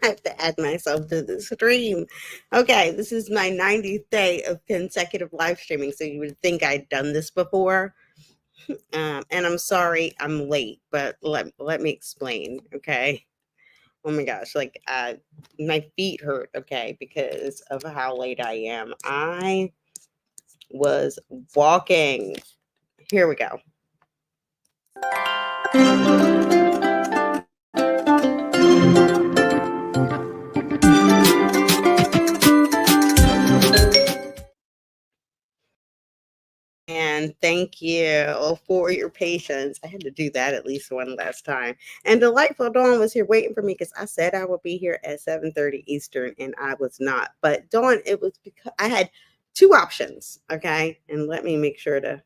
I have to add myself to the stream. Okay, this is my 90th day of consecutive live streaming, so you would think I'd done this before. And I'm sorry I'm late, but let me explain, okay? Oh my gosh, like my feet hurt, okay, because of how late I am. I was walking. Here we go. And thank you for your patience. I had to do that at least one last time. And Delightful Dawn was here waiting for me because I said I would be here at 7:30 Eastern and I was not. But Dawn, it was because I had two options. Okay. And let me make sure to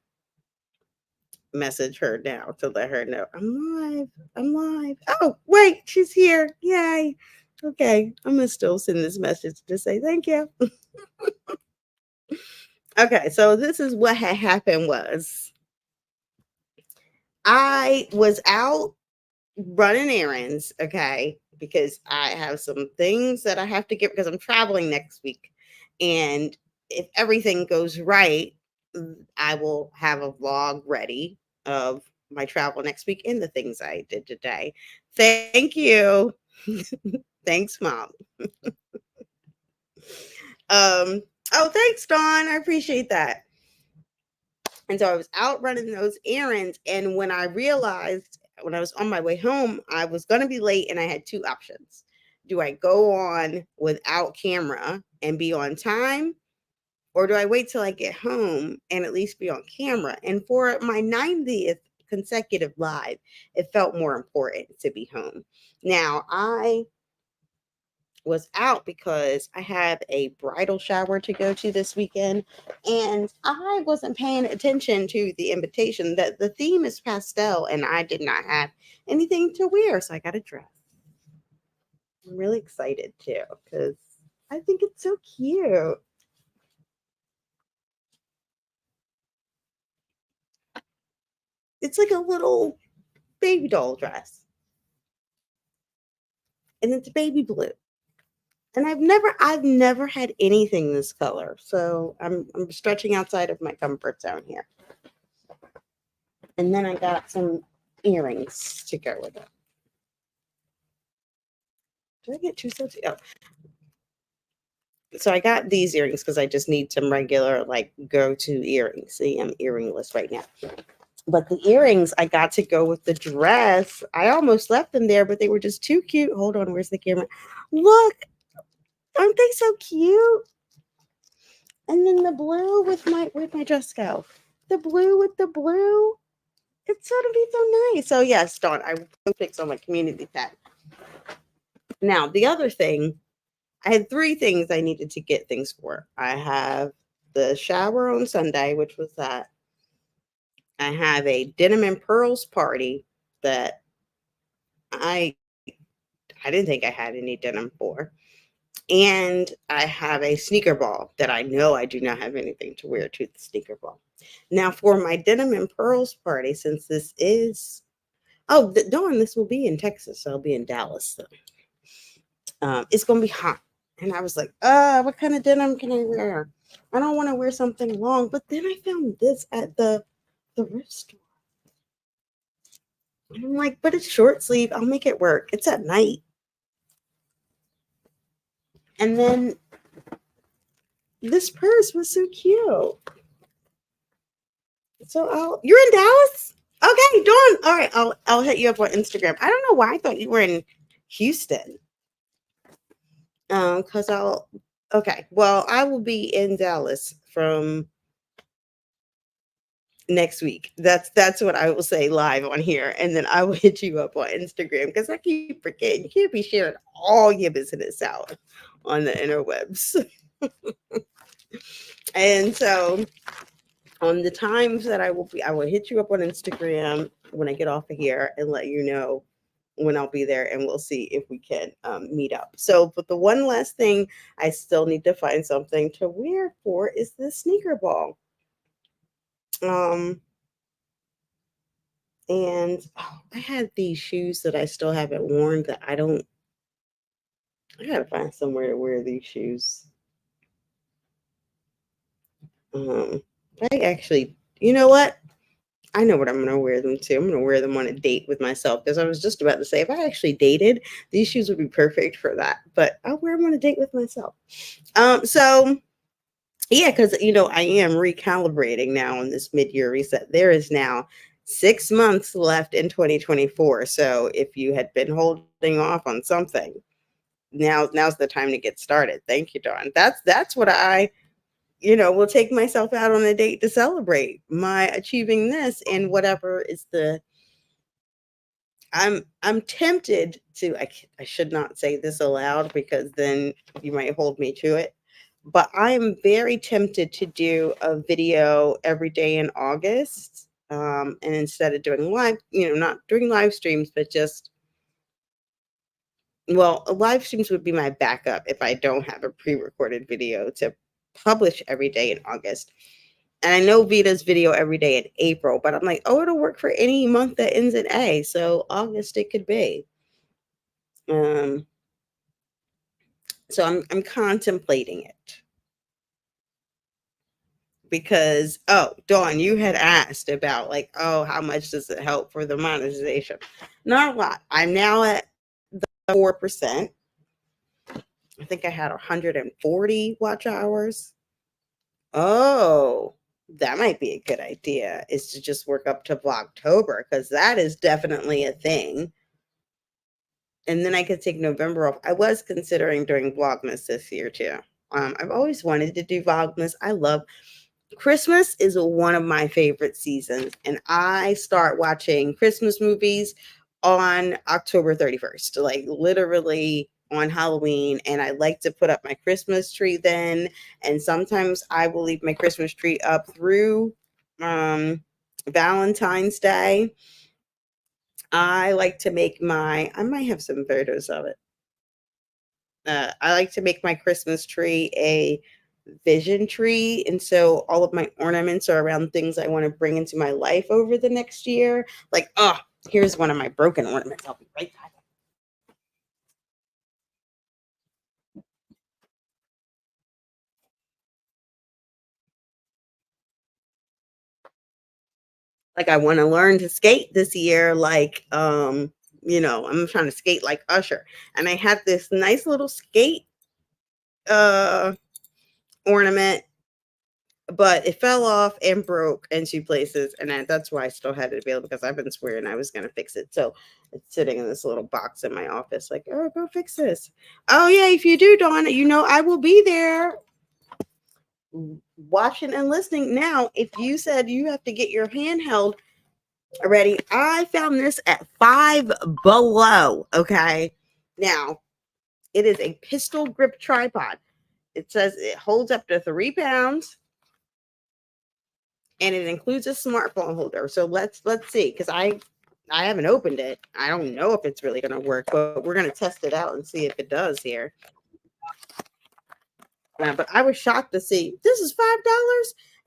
message her now to let her know I'm live. I'm live. Oh, wait, she's here. Yay. Okay. I'm going to still send this message to say thank you. Okay. So this is what had happened was I was out running errands, okay, because I have some things that I have to get because I'm traveling next week. And if everything goes right, I will have a vlog ready of my travel next week and the things I did today. Thank you. Thanks, Mom. Oh, thanks, Dawn. I appreciate that. And so I was out running those errands. And when I realized when I was on my way home, I was going to be late and I had two options. Do I go on without camera and be on time? Or do I wait till I get home and at least be on camera? And for my 90th consecutive live, it felt more important to be home. Now, I was out because I have a bridal shower to go to this weekend and I wasn't paying attention to the invitation that the theme is pastel and I did not have anything to wear, so I got a dress. I'm really excited too because I think it's so cute. It's like a little baby doll dress and it's baby blue. And I've never had anything this color. So I'm stretching outside of my comfort zone here. And then I got some earrings to go with it. Did I get two sets? Oh. So I got these earrings because I just need some regular, like, go-to earrings. See, I'm earringless right now. But the earrings I got to go with the dress. I almost left them there, but they were just too cute. Hold on, where's the camera? Look, aren't they so cute? And then the blue with where'd my dress go? The blue with the blue. It's gonna be so nice. So yes, Dawn, I will pick on my community tab. Now the other thing, I had three things I needed to get things for. I have the shower on Sunday, which was that. I have a denim and pearls party that I I didn't think I had any denim for. And I have a sneaker ball that I know I do not have anything to wear to the sneaker ball. Now for my denim and pearls party, since this is Dawn, this will be in Texas. So I'll be in Dallas. So. It's gonna be hot. And I was like, what kind of denim can I wear? I don't want to wear something long. But then I found this at the thrift store. And I'm like, but it's short sleeve. I'll make it work. It's at night. And then this purse was so cute. So you're in Dallas? Okay, Dawn. All right, I'll hit you up on Instagram. I don't know why I thought you were in Houston. Because okay. Well, I will be in Dallas from next week. That's what I will say live on here, and then I will hit you up on Instagram because I keep forgetting. You can't be sharing all your business out on the interwebs. And so on the times that I will hit you up on Instagram when I get off of here and let you know when I'll be there, and we'll see if we can meet up. So, but the one last thing I still need to find something to wear for is the sneaker ball. Um, and I had these shoes that I still haven't worn that I don't I gotta find somewhere to wear these shoes. I actually, you know what? I know what I'm going to wear them to. I'm going to wear them on a date with myself because I was just about to say if I actually dated, these shoes would be perfect for that. But I'll wear them on a date with myself. So yeah, because I am recalibrating now on this mid-year reset. There is now 6 months left in 2024. So if you had been holding off on something, now's the time to get started. Thank you, Dawn. That's what I will take myself out on a date to celebrate my achieving this and whatever is the I'm tempted to I should not say this aloud because then you might hold me to it. But I'm very tempted to do a video every day in August. And instead of doing live, not doing live streams, but just live streams would be my backup if I don't have a pre-recorded video to publish every day in August. And I know Vita's video every day in April, but I'm like, oh, it'll work for any month that ends in A. So August it could be. Um, so I'm contemplating it because Dawn, you had asked about like, oh, how much does it help for the monetization? Not a lot. I'm now at the 4%. I think I had 140 watch hours. Oh, that might be a good idea is to just work up to Vlogtober because that is definitely a thing. And then I could take November off. I was considering doing Vlogmas this year too. I've always wanted to do Vlogmas. I love Christmas is one of my favorite seasons, and I start watching Christmas movies on October 31st, like literally on Halloween. And I like to put up my Christmas tree then. And sometimes I will leave my Christmas tree up through Valentine's Day. I like to make I might have some photos of it. I like to make my Christmas tree a vision tree. And so all of my ornaments are around things I want to bring into my life over the next year. Like, here's one of my broken ornaments. I'll be right back. Like, I want to learn to skate this year. Like, I'm trying to skate like Usher. And I had this nice little skate uh ornament, but it fell off and broke in 2 places, and that's why I still had it available because I've been swearing I was gonna fix it. So it's sitting in this little box in my office, like, oh, go fix this. Oh yeah, if you do, Dawn, I will be there watching and listening. Now, if you said you have to get your handheld ready, I found this at Five Below. Okay, now it is a pistol grip tripod. It says it holds up to 3 pounds. And it includes a smartphone holder. So let's see, because I haven't opened it. I don't know if it's really going to work, but we're going to test it out and see if it does here. But I was shocked to see this is $5,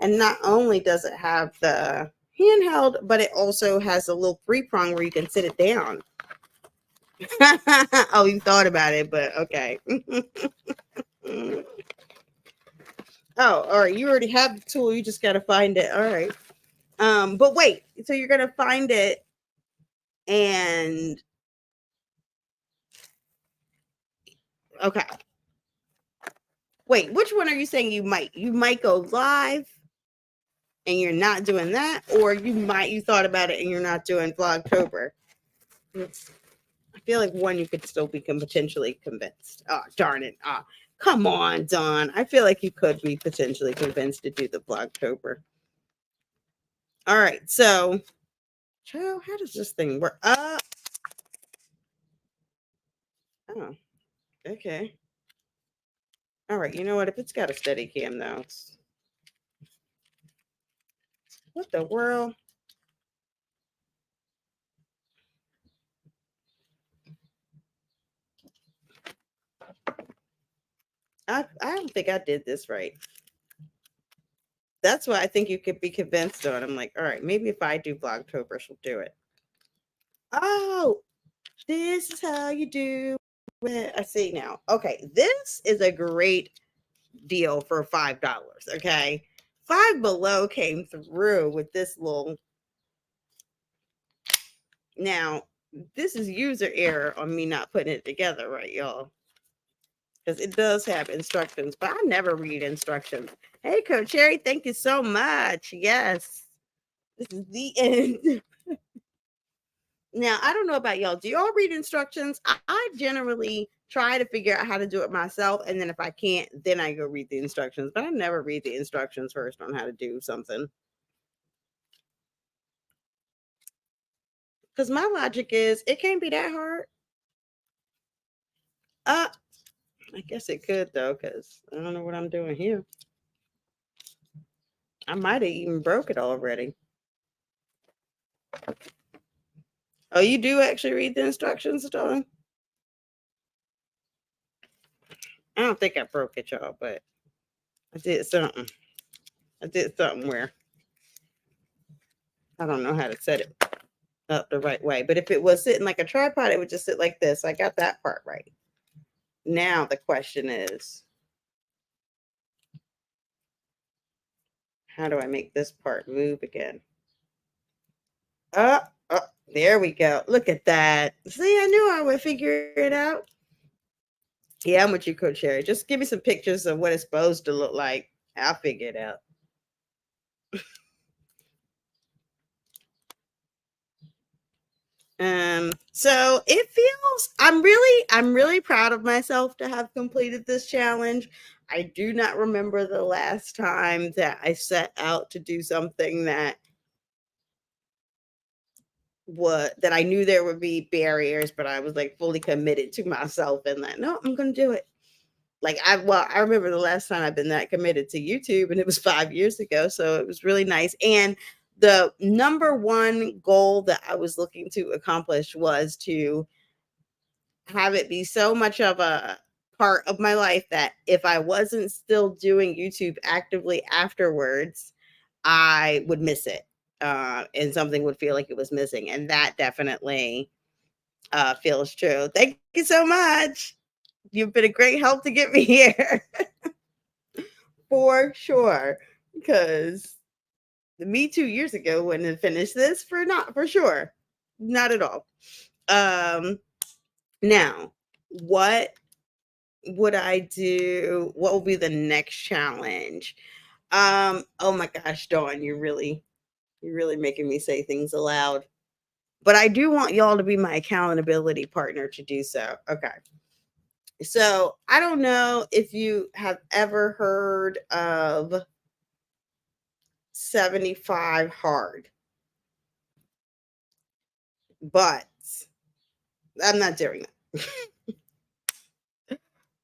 and not only does it have the handheld, but it also has a little 3-prong where you can sit it down. Oh, you thought about it, but okay. Oh, all right. You already have the tool. You just got to find it. All right. But wait. So you're gonna find it, and okay. Wait, which one are you saying you might? You might go live and you're not doing that, or you thought about it and you're not doing Vlogtober. I feel like one you could still be potentially convinced. Oh, darn it. Come on, Dawn. I feel like you could be potentially convinced to do the Vlogtober. All right, so child, how does this thing work? Oh, okay. All right, you know what? If it's got a steady cam though, what the world? I don't think I did this right. That's why I think you could be convinced on. I'm like, all right, maybe if I do Vlogtober, she'll do it. Oh, this is how you do I see now. Okay, this is a great deal for $5. Okay, Five Below came through with this little. Now, this is user error on me not putting it together, right, y'all? Because it does have instructions, but I never read instructions. Hey, Coach Cherry, thank you so much. Yes, this is the end. Now, I don't know about y'all. Do y'all read instructions? I generally try to figure out how to do it myself. And then if I can't, then I go read the instructions. But I never read the instructions first on how to do something. Because my logic is it can't be that hard. Uh, I guess it could though, because I don't know what I'm doing here. I might have even broke it already. Oh, you do actually read the instructions, Dawn? I don't think I broke it, y'all, but I did something. I did something where I don't know how to set it up the right way. But if it was sitting like a tripod, it would just sit like this. I got that part right. Now the question is, how do I make this part move again? Oh, there we go. Look at that. See, I knew I would figure it out. Yeah, I'm with you, Coach Sherry. Just give me some pictures of what it's supposed to look like. I'll figure it out. So it feels I'm really proud of myself to have completed this challenge. I do not remember the last time that I set out to do something that I knew there would be barriers, but I was like fully committed to myself and like, no, I'm gonna do it. Like I remember the last time I've been that committed to YouTube, and it was 5 years ago. So it was really nice. And the number one goal that I was looking to accomplish was to have it be so much of a part of my life that if I wasn't still doing YouTube actively afterwards, I would miss it. And something would feel like it was missing. And that definitely feels true. Thank you so much. You've been a great help to get me here. For sure. Because me 2 years ago wouldn't have finished this for sure. Not at all. Um Now, what would I do? What will be the next challenge? Oh my gosh, Dawn, you're really making me say things aloud. But I do want y'all to be my accountability partner to do so. Okay. So I don't know if you have ever heard of 75 hard, but I'm not doing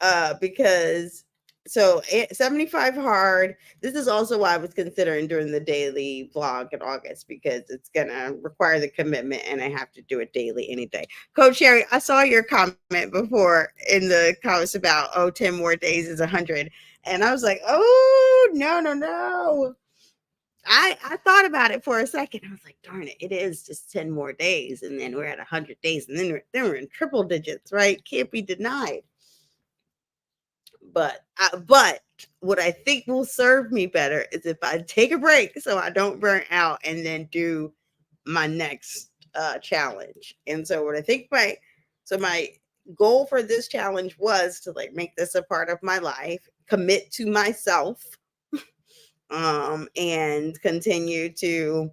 that. Because 75 hard. This is also why I was considering doing the daily vlog in August because it's gonna require the commitment and I have to do it daily any day. Coach Sherry, I saw your comment before in the comments about 10 more days is 100. And I was like, oh no, no, no. I thought about it for a second. I was like, darn it, it is just 10 more days, and then we're at 100 days, and then we're in triple digits, right? Can't be denied. But what I think will serve me better is if I take a break so I don't burn out and then do my next challenge. And so what I think my goal for this challenge was to like make this a part of my life, commit to myself, and continue to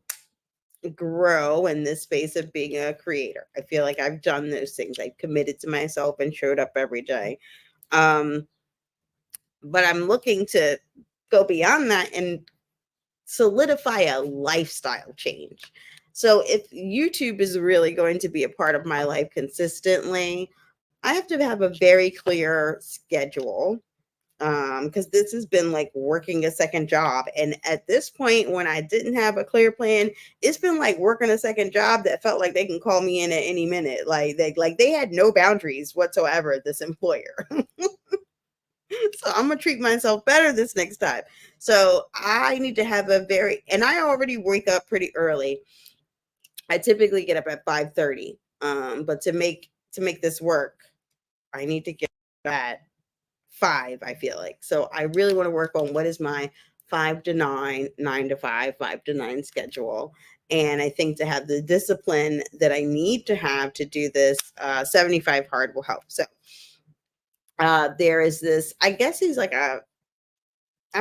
grow in this space of being a creator. I feel like I've done those things. I committed to myself and showed up every day. Um, but I'm looking to go beyond that and solidify a lifestyle change. So if YouTube is really going to be a part of my life consistently, I have to have a very clear schedule, because this has been like working a second job. And at this point, when I didn't have a clear plan, it's been like working a second job that felt like they can call me in at any minute. Like they had no boundaries whatsoever, this employer. So I'm gonna treat myself better this next time. So I need to have and I already wake up pretty early. I typically get up at 5:30. But to make this work, I need to get at 5, I feel like. So I really want to work on what is my 5 to 9, 9 to 5, 5 to 9 schedule. And I think to have the discipline that I need to have to do this, 75 hard will help. So there is this, I guess he's like I'm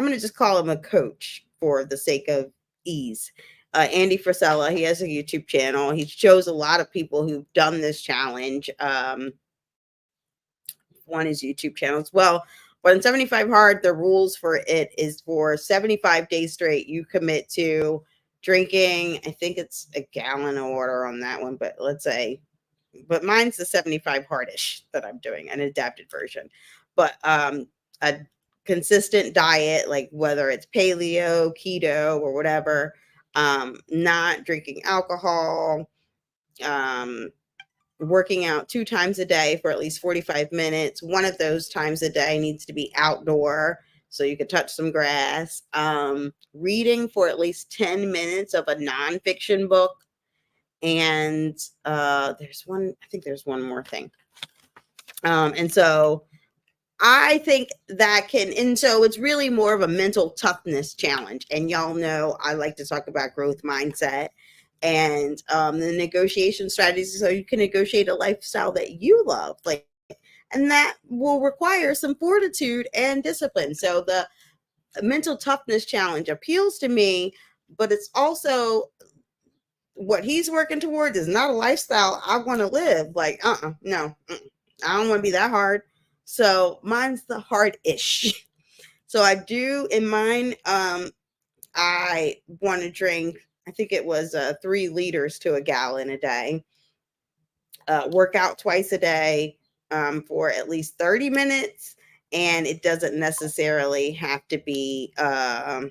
going to just call him a coach for the sake of ease. Andy Frisella, he has a YouTube channel. He shows a lot of people who've done this challenge. On his YouTube channel as well. But in 75 Hard, the rules for it is for 75 days straight, you commit to drinking, I think it's a gallon of water on that one, but let's say, but mine's the 75 Hardish that I'm doing, an adapted version. But a consistent diet, like whether it's paleo, keto, or whatever, not drinking alcohol, working out 2 times a day for at least 45 minutes. One of those times a day needs to be outdoor so you can touch some grass. Reading for at least 10 minutes of a nonfiction book. And I think there's one more thing. And so I think so it's really more of a mental toughness challenge. And y'all know I like to talk about growth mindset and the negotiation strategies so you can negotiate a lifestyle that you love. And that will require some fortitude and discipline. So the mental toughness challenge appeals to me, but it's also what he's working towards is not a lifestyle I want to live. No, I don't want to be that hard. So mine's the hard-ish. So I do in mine, I want to drink, I think it was 3 liters to a gallon a day. Work out twice a day for at least 30 minutes. And it doesn't necessarily have to be, I'm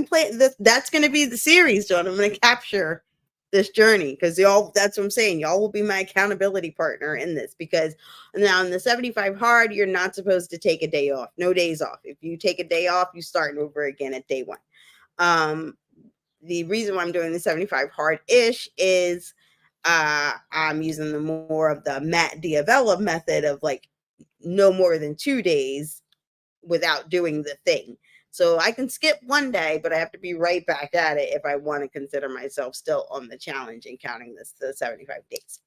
playing this. That's going to be the series, John. I'm going to capture this journey because that's what I'm saying. Y'all will be my accountability partner in this because now in the 75 hard, you're not supposed to take a day off. No days off. If you take a day off, you start over again at day 1. The reason why I'm doing the 75 hard-ish is I'm using the more of the Matt D'Avella method of like no more than 2 days without doing the thing. So I can skip one day, but I have to be right back at it if I want to consider myself still on the challenge and counting the 75 days.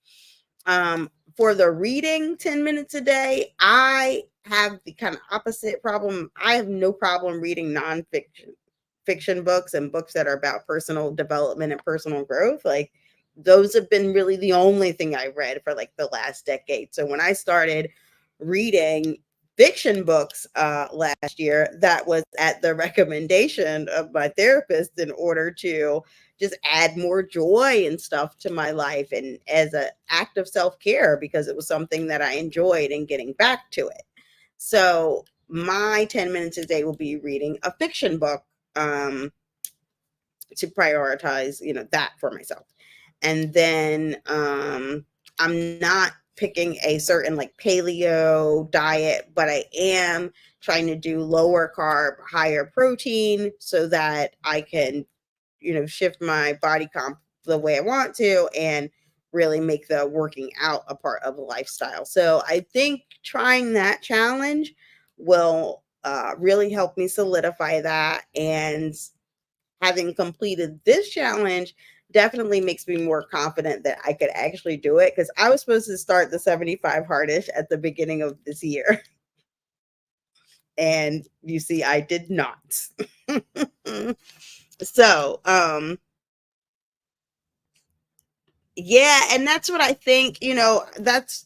For the reading 10 minutes a day, I have the kind of opposite problem. I have no problem reading fiction books and books that are about personal development and personal growth. Like those have been really the only thing I read for like the last decade. So when I started reading fiction books last year, that was at the recommendation of my therapist in order to just add more joy and stuff to my life and as an act of self-care because it was something that I enjoyed and getting back to it. So my 10 minutes a day will be reading a fiction book to prioritize, that for myself. And then I'm not picking a certain like paleo diet, but I am trying to do lower carb, higher protein so that I can, shift my body comp the way I want to and really make the working out a part of the lifestyle. So I think trying that challenge will really help me solidify that. And having completed this challenge definitely makes me more confident that I could actually do it because I was supposed to start the 75 hardish at the beginning of this year. And you see, I did not. So, yeah, and that's what I think, that's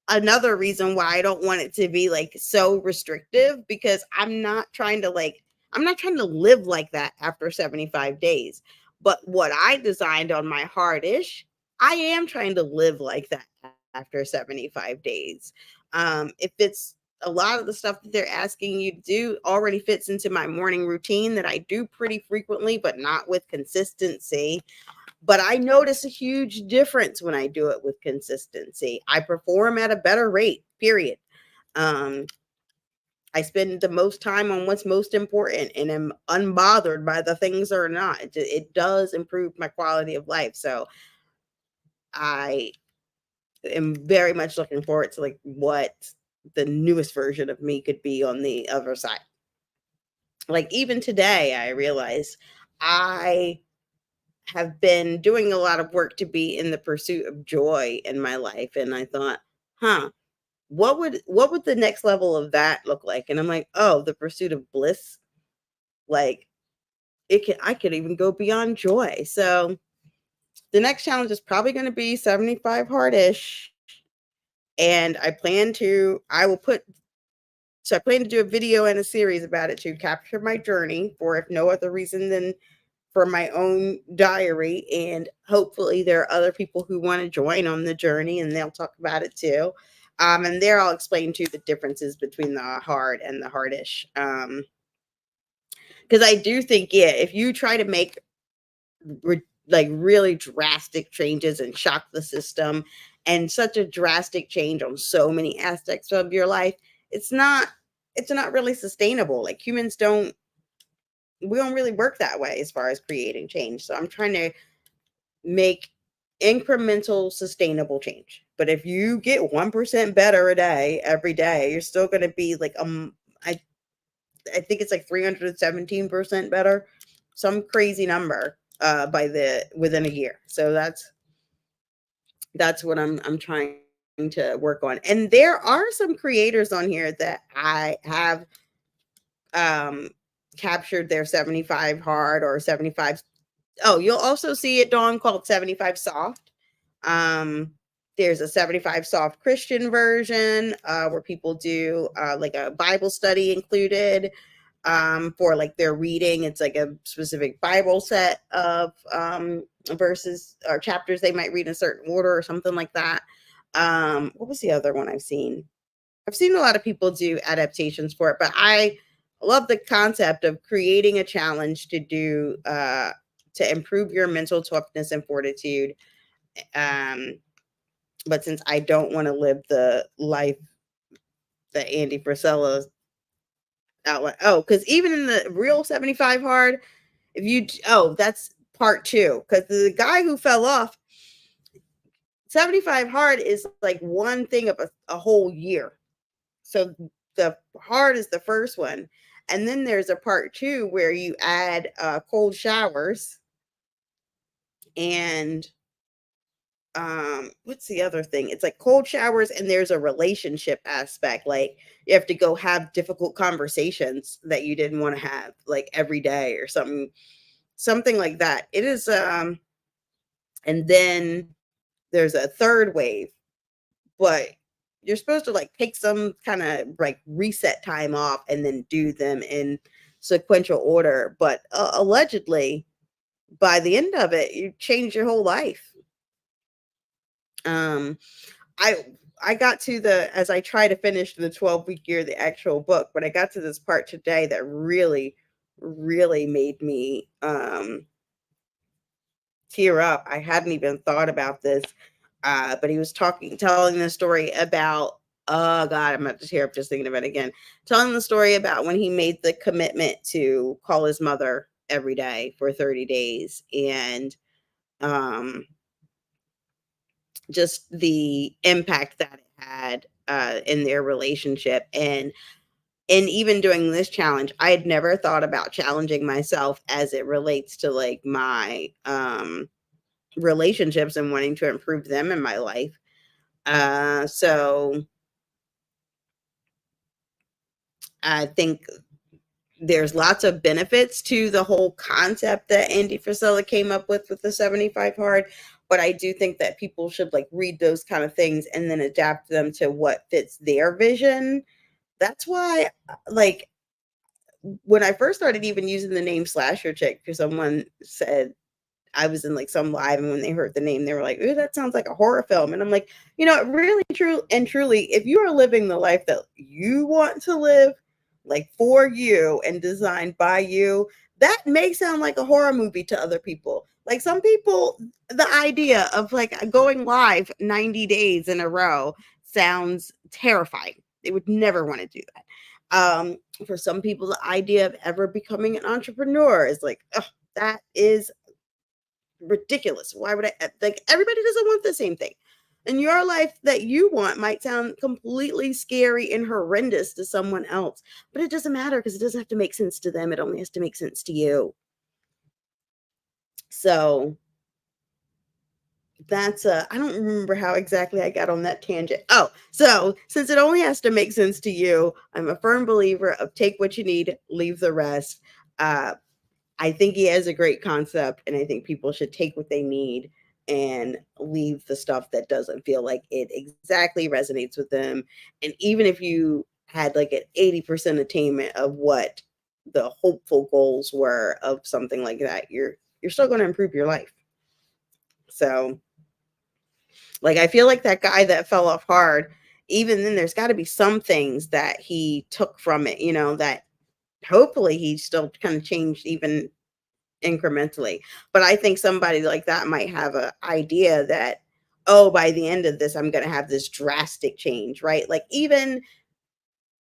another reason why I don't want it to be like so restrictive because I'm not trying to live like that after 75 days. But what I designed on my hardish, I am trying to live like that after 75 days. If it's a lot of the stuff that they're asking you to do already fits into my morning routine that I do pretty frequently, but not with consistency. But I notice a huge difference when I do it with consistency. I perform at a better rate, period. I spend the most time on what's most important and am unbothered by the things that are not. It does improve my quality of life. So I am very much looking forward to like what the newest version of me could be on the other side. Like even today, I realized I have been doing a lot of work to be in the pursuit of joy in my life. And I thought, huh, what would the next level of that look like? And I'm like, oh, the pursuit of bliss. Like I could even go beyond joy. So the next challenge is probably going to be 75 hardish. And I plan to do a video and a series about it to capture my journey for if no other reason than for my own diary. And hopefully there are other people who want to join on the journey and they'll talk about it too. And there I'll explain too the differences between the hard and the hardish. Because I do think, yeah, if you try to make like really drastic changes and shock the system and such a drastic change on so many aspects of your life, it's not really sustainable. Like we don't really work that way as far as creating change. So I'm trying to make incremental sustainable change. But if you get 1% better a day every day, you're still going to be like I think it's like 317% better, some crazy number within a year. So that's what I'm trying to work on. And there are some creators on here that I have captured their 75 hard or 75. Oh, you'll also see it, Dawn, called 75 soft. There's a 75 soft Christian version where people do like a Bible study included for like their reading. It's like a specific Bible set of verses or chapters they might read in a certain order or something like that. What was the other one I've seen? I've seen a lot of people do adaptations for it, but I love the concept of creating a challenge to do to improve your mental toughness and fortitude. But since I don't want to live the life that Andy Frisella outlined, because even in the real 75 hard, that's part 2, because the guy who fell off, 75 hard is like one thing of a whole year. So the hard is the first one. And then there's a part 2 where you add cold showers and what's the other thing? It's like cold showers and there's a relationship aspect. Like you have to go have difficult conversations that you didn't want to have like every day or something like that. It is and then there's a third wave, but you're supposed to like take some kind of like reset time off and then do them in sequential order. But allegedly, by the end of it, you change your whole life. I got to as I try to finish the 12-week year, the actual book, but I got to this part today that really, really made me tear up. I hadn't even thought about this. But he was telling the story about, oh God, I'm about to tear up just thinking about it again. Telling the story about when he made the commitment to call his mother every day for 30 days and just the impact that it had in their relationship. And even doing this challenge, I had never thought about challenging myself as it relates to like my relationships and wanting to improve them in my life. So I think there's lots of benefits to the whole concept that Andy Frisella came up with the 75 hard. But I do think that people should like read those kind of things and then adapt them to what fits their vision. That's why, like, when I first started even using the name Slasher Chick, because someone said I was in like some live, and when they heard the name, they were like, "Ooh, that sounds like a horror film." And I'm like, really, truly, if you are living the life that you want to live, like for you and designed by you, that may sound like a horror movie to other people. Like some people, the idea of like going live 90 days in a row sounds terrifying. They would never want to do that. For some people, the idea of ever becoming an entrepreneur is like, oh, that is ridiculous. Why would I like everybody doesn't want the same thing. And your life that you want might sound completely scary and horrendous to someone else, but it doesn't matter because it doesn't have to make sense to them. It only has to make sense to you. So that's I don't remember how exactly I got on that tangent. Oh, so since it only has to make sense to you, I'm a firm believer of take what you need, leave the rest. Uh, I think he has a great concept, and I think people should take what they need and leave the stuff that doesn't feel like it exactly resonates with them. And even if you had like an 80% attainment of what the hopeful goals were of something like that, you're still going to improve your life. So, like, I feel like that guy that fell off hard, even then, there's got to be some things that he took from it, that hopefully he still kind of changed even incrementally. But I think somebody like that might have an idea that, oh, by the end of this, I'm going to have this drastic change, right? Like, even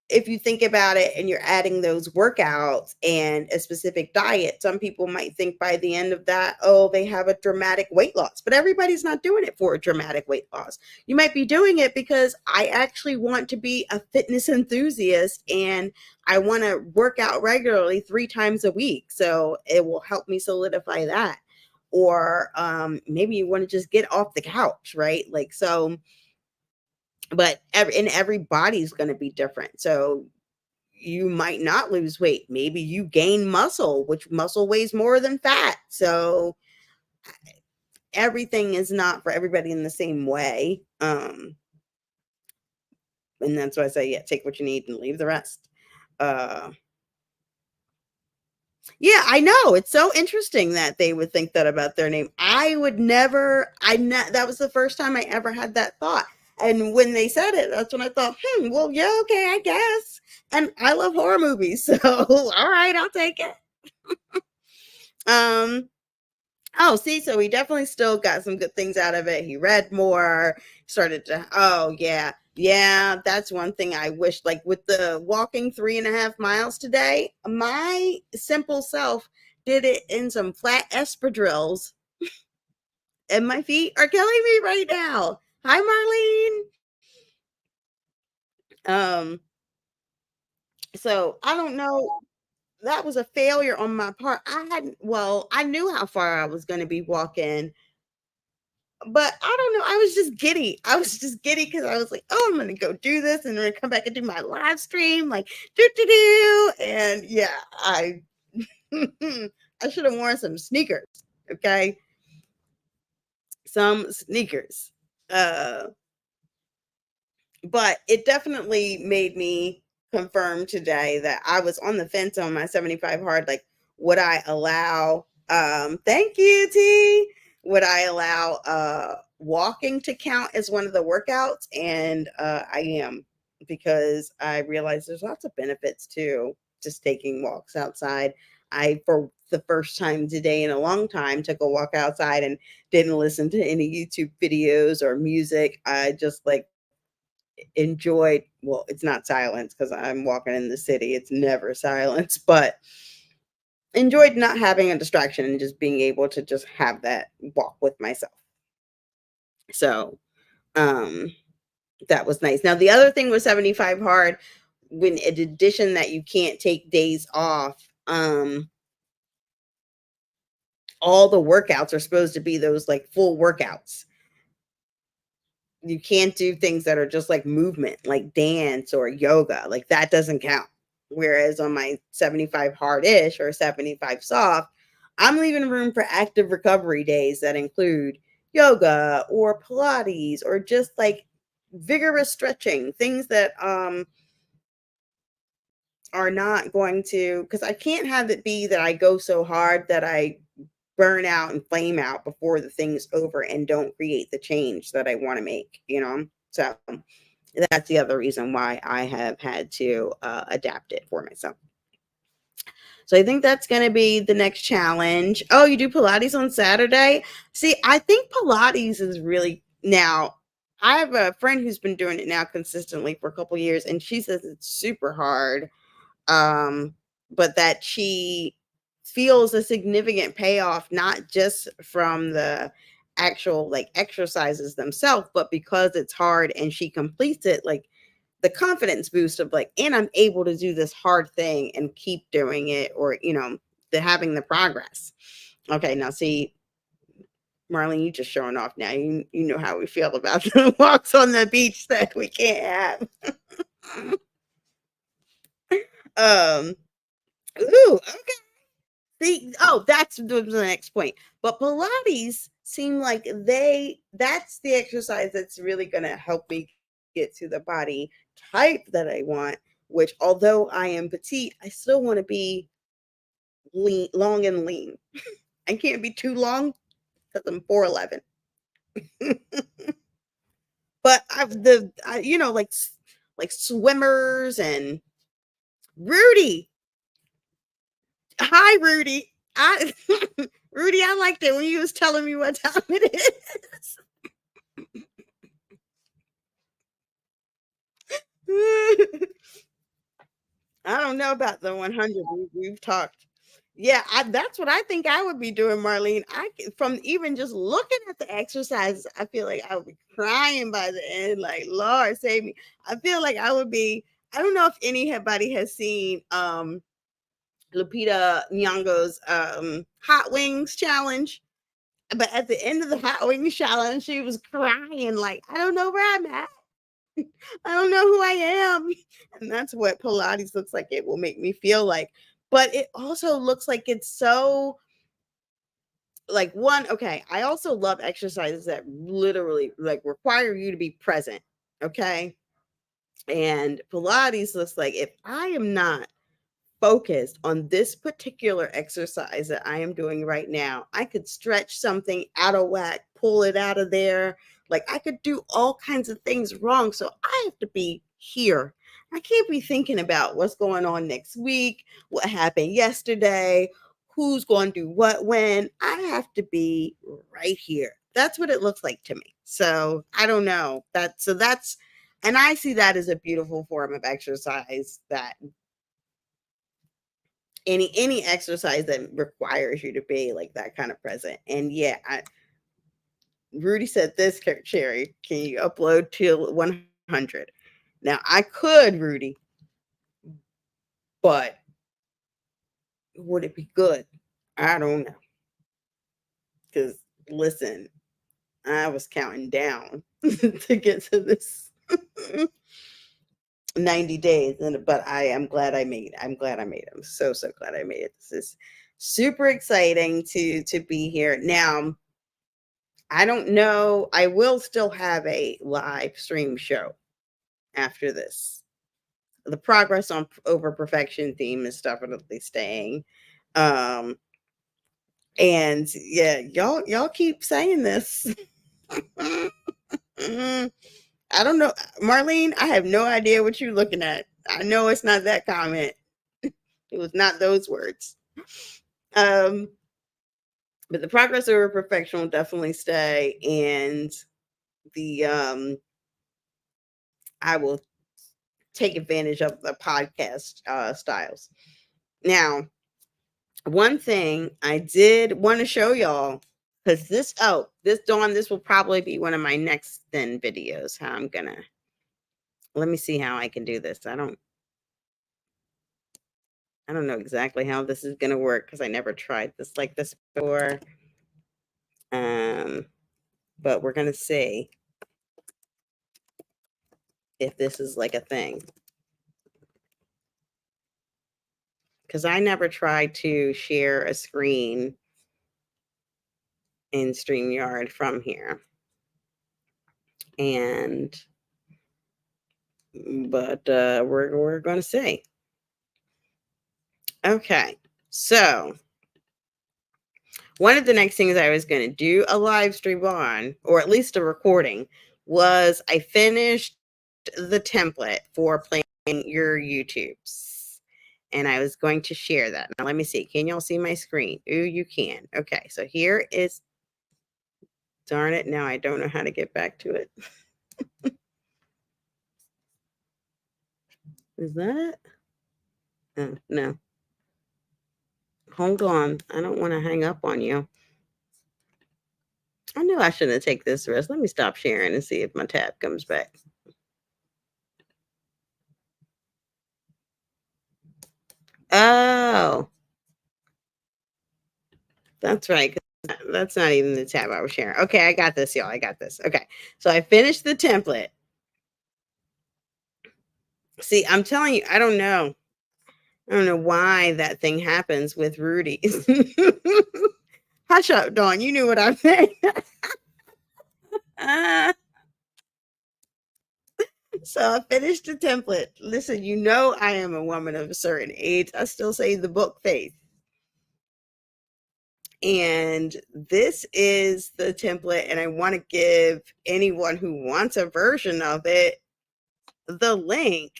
if you think about it and you're adding those workouts and a specific diet, some people might think by the end of that, oh, they have a dramatic weight loss. But everybody's not doing it for a dramatic weight loss. You might be doing it because I actually want to be a fitness enthusiast and I want to work out regularly 3 times a week. So it will help me solidify that. Or maybe you want to just get off the couch, right? Like, so but every body's going to be different. So you might not lose weight. Maybe you gain muscle, which muscle weighs more than fat. So everything is not for everybody in the same way. And that's why I say, yeah, take what you need and leave the rest. Uh, yeah, I know. It's so interesting that they would think that about their name. I would never, that was the first time I ever had that thought. And when they said it, that's when I thought, well, yeah, okay, I guess. And I love horror movies. So, all right, I'll take it. Um, Oh, see, so he definitely still got some good things out of it. He read more, started to, oh, yeah. Yeah, that's one thing I wish, like with the walking 3.5 miles today, my simple self did it in some flat espadrilles, and my feet are killing me right now. Hi, Marlene. So I don't know. That was a failure on my part. I knew how far I was going to be walking. But I don't know, I was just giddy. I was just giddy because I was like, "Oh, I'm gonna go do this, and then come back and do my live stream, like, do do do." And yeah, I should have worn some sneakers, okay? Some sneakers. Uh, but it definitely made me confirm today that I was on the fence on my 75 hard. Like, would I allow, thank you, T. Would I allow walking to count as one of the workouts? And I am, because I realize there's lots of benefits to just taking walks outside. I, for the first time today in a long time, took a walk outside and didn't listen to any YouTube videos or music. I just like enjoyed, well, it's not silence because I'm walking in the city, it's never silence, but enjoyed not having a distraction and just being able to just have that walk with myself. So um that was nice. Now the other thing with 75 hard, when in addition that you can't take days off, all the workouts are supposed to be those like full workouts. You can't do things that are just like movement, like dance or yoga. Like that doesn't count. Whereas on my 75 hard-ish or 75 soft, I'm leaving room for active recovery days that include yoga or Pilates or just like vigorous stretching, things that are not going to, because I can't have it be that I go so hard that I burn out and flame out before the thing's over and don't create the change that I want to make. So that's the other reason why I have had to adapt it for myself. So I think that's going to be the next challenge. Oh, you do Pilates on Saturday? See, I think Pilates is really now. I have a friend who's been doing it now consistently for a couple years, and she says it's super hard, but that she feels a significant payoff, not just from the actual like exercises themselves, but because it's hard and she completes it, like the confidence boost of like, and I'm able to do this hard thing and keep doing it, or the having the progress. Okay, now see, Marlene, you just showing off now. You know how we feel about the walks on the beach that we can't have. um, ooh, okay. See, oh, that's the next point. But Pilates seem like that's the exercise that's really gonna help me get to the body type that I want, which although I am petite, I still want to be lean, long and lean. I can't be too long because I'm 4'11. But like swimmers and Rudy. Hi, Rudy. I Rudy, I liked it when you was telling me what time it is. I don't know about the 100. We've talked. Yeah, that's what I think I would be doing, Marlene. From even just looking at the exercises, I feel like I would be crying by the end. Like, Lord save me. I feel like I would be. I don't know if anybody has seen Lupita Nyong'o's hot wings challenge, but at the end of the hot wings challenge, she was crying like, I don't know where I'm at. I don't know who I am. And that's what Pilates looks like. It will make me feel like. But it also looks like it's so like okay, I also love exercises that literally like require you to be present. Okay. And Pilates looks like if I am not focused on this particular exercise that I am doing right now, I could stretch something out of whack, pull it out of there. Like I could do all kinds of things wrong. So I have to be here. I can't be thinking about what's going on next week, what happened yesterday, who's going to do what when. I have to be right here. That's what it looks like to me. So I don't know. And I see that as a beautiful form of exercise that any exercise that requires you to be like that kind of present. And yeah, Rudy said this, Cherry, can you upload till 100? Now I could, Rudy, but would it be good? I don't know. Because listen, I was counting down to get to this 90 days, but I am glad I made it. I'm glad I made it. I'm so glad I made it. This is super exciting to be here. Now, I don't know. I will still have a live stream show after this. The progress on over perfection theme is definitely staying. Um and yeah, y'all keep saying this. I don't know. Marlene, I have no idea what you're looking at. I know it's not that comment. It was not those words. Um but the progress over perfection will definitely stay, and the I will take advantage of the podcast styles. Now, one thing I did want to show y'all, because this Dawn, this will probably be one of my next then videos. How I'm gonna let me see how I can do this. I don't know exactly how this is gonna work because I never tried this like this before. But we're gonna see if this is like a thing. Because I never tried to share a screen in StreamYard from here. But we're going to see. Okay, so one of the next things I was going to do a live stream on, or at least a recording, was I finished the template for playing your YouTubes, and I was going to share that. Now let me see. Can y'all see my screen? Ooh, you can. Okay, so here is. Darn it! Now I don't know how to get back to it. Is that? Oh, no. Hold on. I don't want to hang up on you. I knew I shouldn't have taken this risk. Let me stop sharing and see if my tab comes back. Oh, that's right. 'Cause that's not even the tab I was sharing. Okay, I got this, y'all. I got this. Okay, so I finished the template. See, I'm telling you, I don't know. I don't know why that thing happens with Rudy. Hush up, Dawn. You knew what I'm saying. So I finished the template. Listen, you know I am a woman of a certain age. I still say the book face. And this is the template, and I want to give anyone who wants a version of it the link.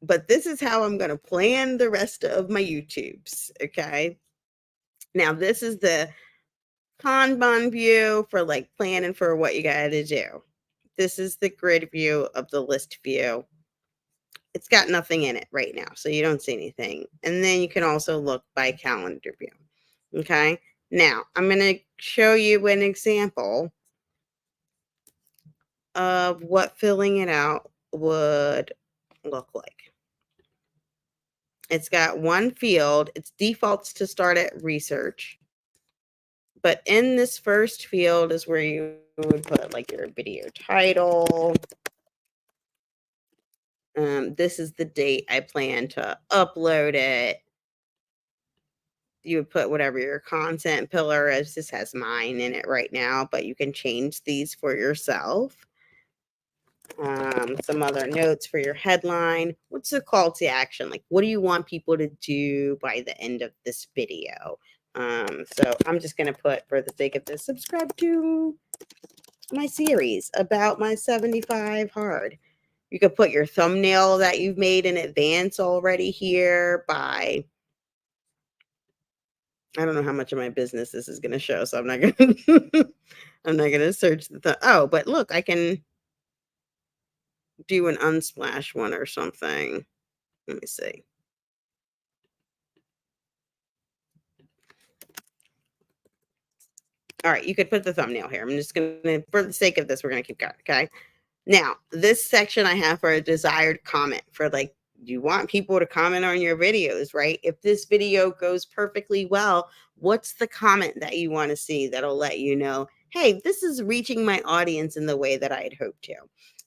But this is how I'm going to plan the rest of my YouTubes. Okay. Now, this is the Kanban view for like planning for what you got to do. This is the grid view of the list view. It's got nothing in it right now, so you don't see anything. And then you can also look by calendar view. Okay. Now, I'm going to show you an example of what filling it out would look like. It's got one field. It's defaults to start at research. But in this first field is where you would put like your video title. This is the date I plan to upload it. You would put whatever your content pillar is. This has mine in it right now, but you can change these for yourself. Some other notes for your headline. What's the call to action? Like, what do you want people to do by the end of this video? So I'm just going to put, for the sake of this, subscribe to my series about my 75 hard. You could put your thumbnail that you've made in advance already here by, I don't know how much of my business this is going to show, so I'm not going to, I'm not going to search oh, but look, I can do an Unsplash one or something. Let me see. All right, you could put the thumbnail here. I'm just going to, for the sake of this, we're going to keep going. Okay. Now, this section I have for a desired comment for like, you want people to comment on your videos, right? If this video goes perfectly well, what's the comment that you want to see that'll let you know, hey, this is reaching my audience in the way that I'd hoped to.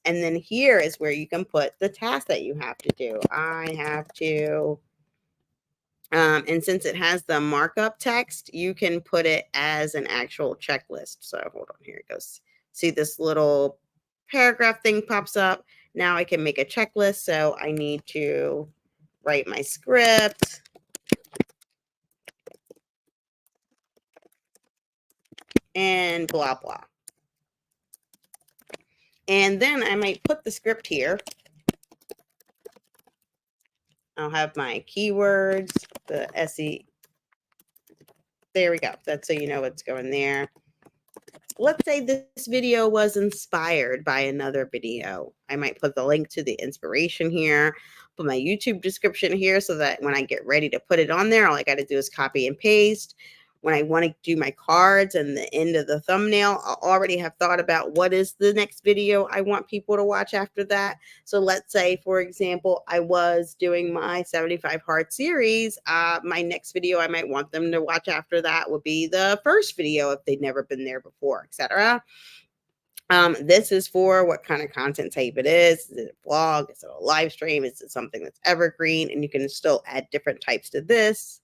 And then here is where you can put the task that you have to do. I have to, and since it has the markup text, you can put it as an actual checklist. So hold on, here it goes. See this little paragraph thing pops up. Now I can make a checklist. So I need to write my script. And blah, blah. And then I might put the script here. I'll have my keywords, the SE. There we go. That's so you know what's going there. Let's say this video was inspired by another video. I might put the link to the inspiration here, put my YouTube description here so that when I get ready to put it on there, all I got to do is copy and paste. When I want to do my cards and the end of the thumbnail, I already have thought about what is the next video I want people to watch after that. So let's say, for example, I was doing my 75 hard series. My next video I might want them to watch after that would be the first video if they'd never been there before, etc. This is for what kind of content type it is. Is it a blog? Is it a live stream? Is it something that's evergreen? And you can still add different types to this.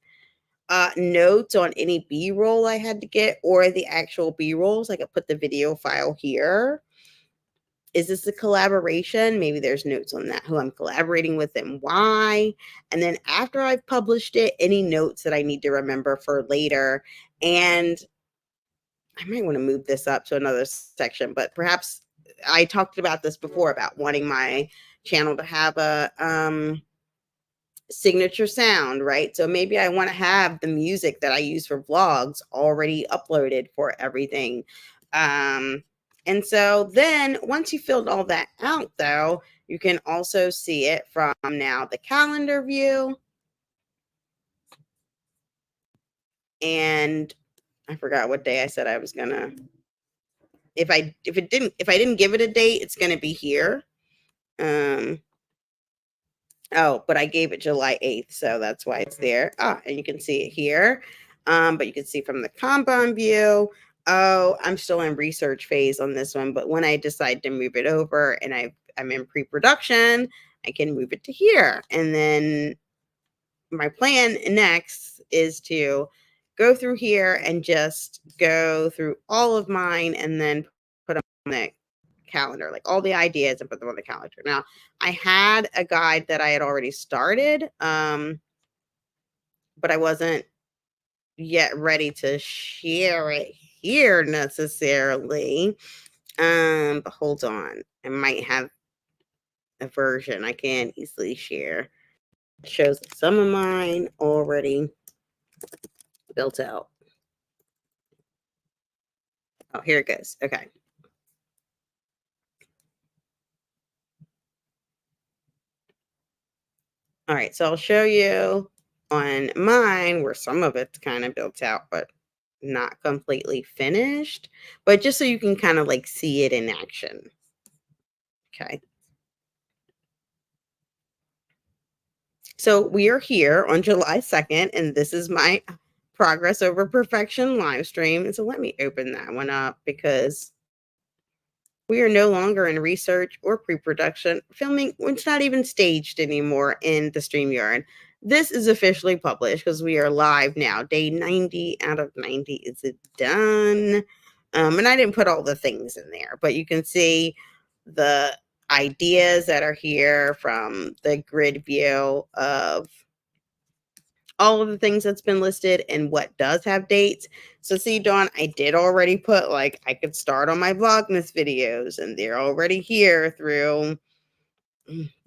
Notes on any B-roll I had to get or the actual B-rolls. I could put the video file here. Is this a collaboration? Maybe there's notes on that, who I'm collaborating with and why. And then after I've published it, any notes that I need to remember for later. And I might want to move this up to another section, but perhaps I talked about this before about wanting my channel to have a signature sound, right? So maybe I want to have the music that I use for vlogs already uploaded for everything. And so then once you filled all that out though, you can also see it from now the calendar view. and I forgot what day I said I was gonna. If I didn't give it a date, it's gonna be here. Um, oh, but I gave it July 8th, so that's why it's there. Ah, and you can see it here. But you can see from the Kanban view. Oh, I'm still in research phase on this one, but when I decide to move it over and I'm in pre-production, I can move it to here. And then my plan next is to go through here and just go through all of mine and then put them on the calendar, like all the ideas and put them on the calendar. Now, I had a guide that I had already started, but I wasn't yet ready to share it here necessarily. But hold on. I might have a version I can easily share. It shows some of mine already built out. Oh, here it goes. Okay. All right. So I'll show you on mine where some of it's kind of built out, but not completely finished. But just so you can kind of like see it in action. Okay. So we are here on July 2nd, and this is my progress over perfection live stream. And so let me open that one up because we are no longer in research or pre-production. Filming, it's not even staged anymore in the StreamYard. This is officially published because we are live now. Day 90 out of 90 is it done. And I didn't put all the things in there, but you can see the ideas that are here from the grid view of all of the things that's been listed and what does have dates. So see, Dawn, I did already put like I could start on my Vlogmas videos and they're already here through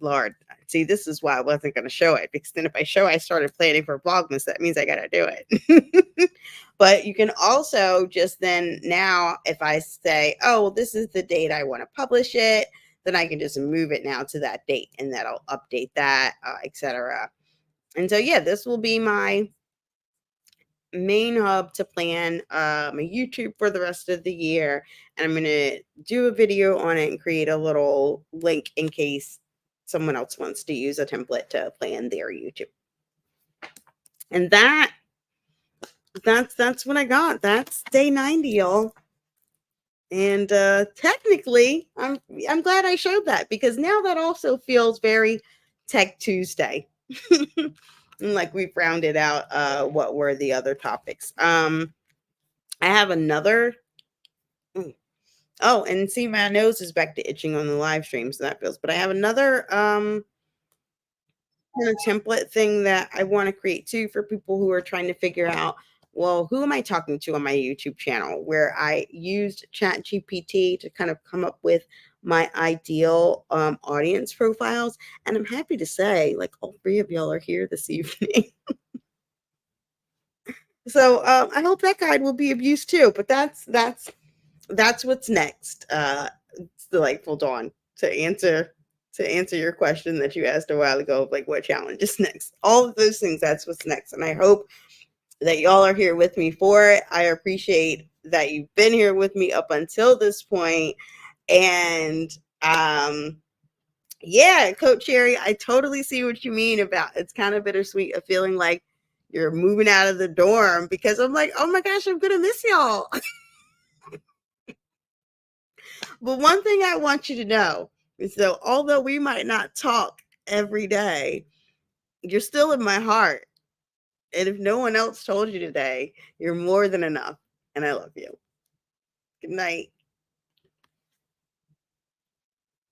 Lord. See, this is why I wasn't going to show it because then if I show I started planning for Vlogmas, that means I got to do it. But you can also just then now, if I say, oh, well, this is the date I want to publish it, then I can just move it now to that date and that'll update that, etc. And so, yeah, this will be my main hub to plan my YouTube for the rest of the year. And I'm going to do a video on it and create a little link in case someone else wants to use a template to plan their YouTube. And that's what I got. That's day 90, y'all. And technically, I'm glad I showed that because now that also feels very Tech Tuesday. Like we've rounded out what were the other topics. I have another. Oh, and see, my nose is back to itching on the live stream, so that feels. But I have another kind of template thing that I want to create too for people who are trying to figure out, well, who am I talking to on my YouTube channel? Where I used ChatGPT to kind of come up with my ideal audience profiles, and I'm happy to say, like all three of y'all are here this evening. So I hope that guide will be of use too. But that's what's next. It's delightful, Dawn, to answer your question that you asked a while ago of like what challenge is next. All of those things, that's what's next. And I hope that y'all are here with me for it. I appreciate that you've been here with me up until this point. And yeah, Coach Cherry, I totally see what you mean about it's kind of bittersweet of feeling like you're moving out of the dorm because I'm like, oh my gosh, I'm gonna miss y'all. But one thing I want you to know is that although we might not talk every day, you're still in my heart. And if no one else told you today, you're more than enough. And I love you. Good night.